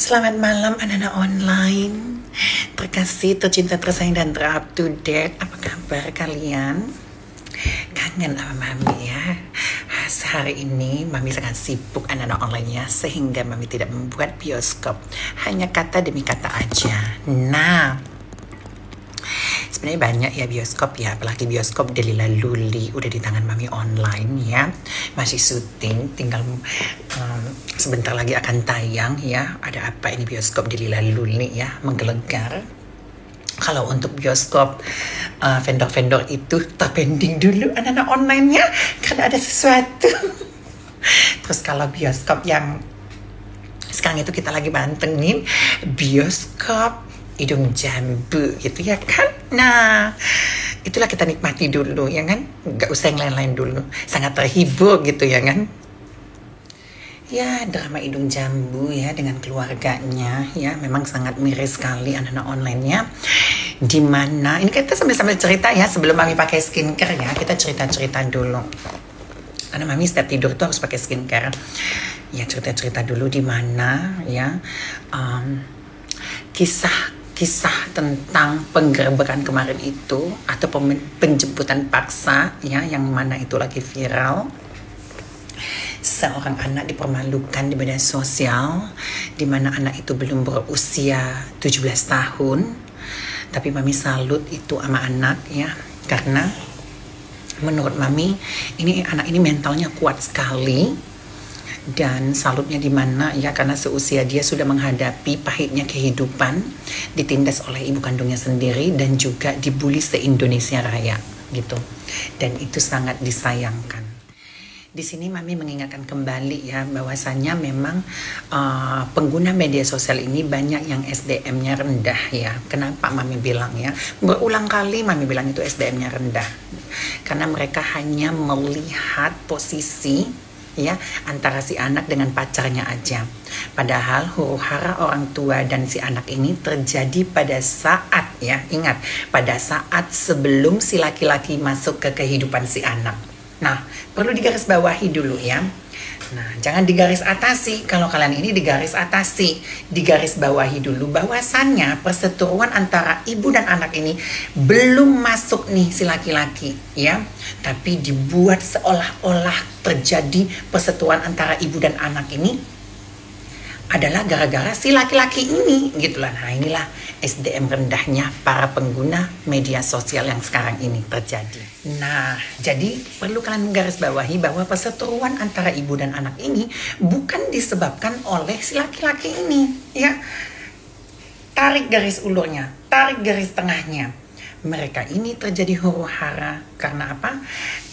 Selamat malam anak-anak online terkasih, tercinta, tersayang, dan ter-up to date. Apa kabar kalian? Kangen sama Mami ya. Hari ini Mami sangat sibuk anak-anak online-nya, sehingga Mami tidak membuat bioskop, hanya kata demi kata aja. Nah, sebenarnya banyak ya bioskop ya, apalagi bioskop Delila Luli udah di tangan Mami online ya, masih syuting, tinggal sebentar lagi akan tayang ya. Ada apa ini bioskop Delila Luli ya, menggelegar. Kalau untuk bioskop vendor-vendor itu terpending dulu anak-anak online-nya karena ada sesuatu. Terus kalau bioskop yang sekarang itu kita lagi mantengin, bioskop Hidung Jambu gitu ya kan. Nah, itulah kita nikmati dulu ya kan, nggak usah yang lain-lain dulu, sangat terhibur gitu ya kan. Ya, drama Hidung Jambu ya dengan keluarganya ya, memang sangat miris sekali anak-anak online-nya. Dimana ini kita sambil-sambil cerita ya, sebelum Mami pakai skincare ya, kita cerita-cerita dulu. Karena Mami setiap tidur tuh harus pakai skincare. Ya, cerita-cerita dulu di mana ya kisah tentang penggerebekan kemarin itu, atau penjemputan paksa ya, yang mana itu lagi viral. Seorang anak dipermalukan di media sosial, di mana anak itu belum berusia 17 tahun. Tapi Mami salut itu sama anak ya, karena menurut Mami ini anak ini mentalnya kuat sekali. Dan salutnya di mana ya, karena seusia dia sudah menghadapi pahitnya kehidupan, ditindas oleh ibu kandungnya sendiri dan juga dibully se-Indonesia Raya gitu. Dan itu sangat disayangkan. Di sini Mami mengingatkan kembali ya, bahwasannya memang pengguna media sosial ini banyak yang SDM-nya rendah ya. Kenapa Mami bilang ya? Berulang kali Mami bilang itu SDM-nya rendah. Karena mereka hanya melihat posisi ya antara si anak dengan pacarnya aja. Padahal huru-hara orang tua dan si anak ini terjadi pada saat ya, ingat, pada saat sebelum si laki-laki masuk ke kehidupan si anak. Nah, perlu digarisbawahi dulu ya. Nah, jangan digaris atasi. Kalau kalian ini digaris atasi, digaris bawahi dulu bahwasannya perseteruan antara ibu dan anak ini belum masuk nih si laki-laki ya, tapi dibuat seolah-olah terjadi perseteruan antara ibu dan anak ini adalah gara-gara si laki-laki ini gitulah. Nah, inilah SDM rendahnya para pengguna media sosial yang sekarang ini terjadi. Nah, jadi perlu kalian menggarisbawahi bahwa perseteruan antara ibu dan anak ini bukan disebabkan oleh si laki-laki ini ya. Tarik garis ulurnya, tarik garis tengahnya. Mereka ini terjadi huru-hara karena apa?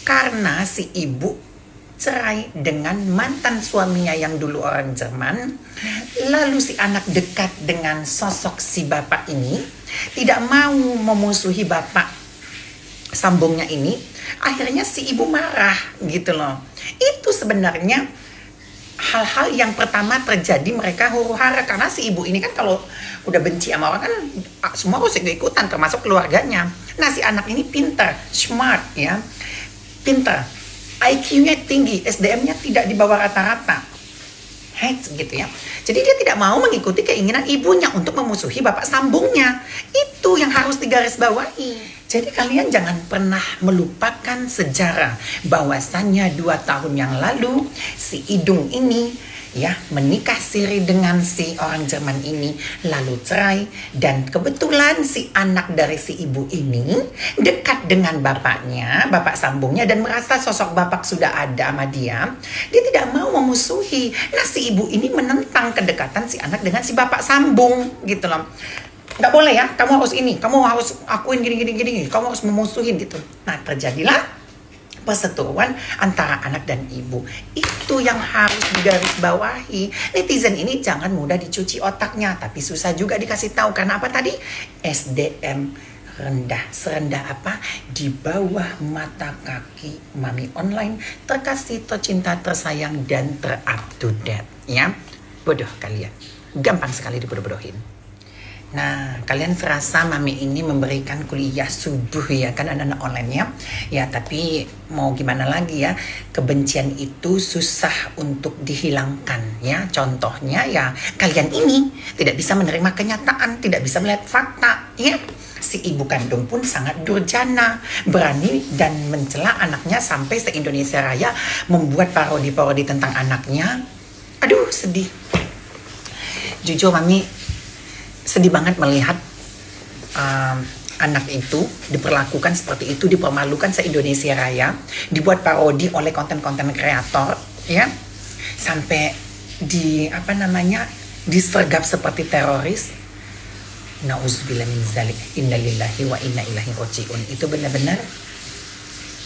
Karena si ibu cerai dengan mantan suaminya yang dulu orang Jerman. Lalu si anak dekat dengan sosok si bapak ini, tidak mau memusuhi bapak sambungnya ini. Akhirnya si ibu marah gitu loh. Itu sebenarnya hal-hal yang pertama terjadi, mereka huru-hara karena si ibu ini kan kalau udah benci sama orang kan semua harus ikutan, termasuk keluarganya. Nah, si anak ini pintar, smart ya, pintar, IQ-nya tinggi, SDM-nya tidak di bawah rata-rata, gitu ya. Jadi dia tidak mau mengikuti keinginan ibunya untuk memusuhi bapak sambungnya. Itu yang harus digarisbawahi. Jadi kalian jangan pernah melupakan sejarah bahwasannya 2 tahun yang lalu si Hidung ini ya menikah siri dengan si orang Jerman ini, lalu cerai, dan kebetulan si anak dari si ibu ini dekat dengan bapaknya, bapak sambungnya, dan merasa sosok bapak sudah ada sama dia tidak mau memusuhi. Nah, si ibu ini menentang kedekatan si anak dengan si bapak sambung gitu loh. Nggak boleh ya, kamu harus ini, kamu harus akuin gini, kamu harus memusuhin gitu. Nah, terjadilah perseteruan antara anak dan ibu. Itu yang harus digarisbawahi. Netizen ini jangan mudah dicuci otaknya, tapi susah juga dikasih tahu. Karena apa tadi? SDM rendah. Serendah apa? Di bawah mata kaki Mami online, terkasih, tercinta, tersayang, dan ter-up to date ya. Bodoh kalian, gampang sekali dibodoh-bodohin. Nah, kalian serasa Mami ini memberikan kuliah subuh ya kan anak-anak online ya. Ya, tapi mau gimana lagi ya, kebencian itu susah untuk dihilangkan ya. Contohnya ya, kalian ini tidak bisa menerima kenyataan, tidak bisa melihat fakta ya. Si ibu kandung pun sangat durjana, berani dan mencela anaknya sampai se-Indonesia Raya membuat parodi-parodi tentang anaknya. Aduh, sedih. Jujur Mami sedih banget melihat anak itu diperlakukan seperti itu, dipermalukan se-Indonesia Raya, dibuat parodi oleh konten-konten kreator ya, sampai disergap seperti teroris. Nauzubillah min zalik, innalillahi wa inna ilaihi rajiun. Itu benar-benar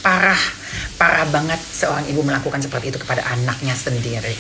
parah banget seorang ibu melakukan seperti itu kepada anaknya sendiri.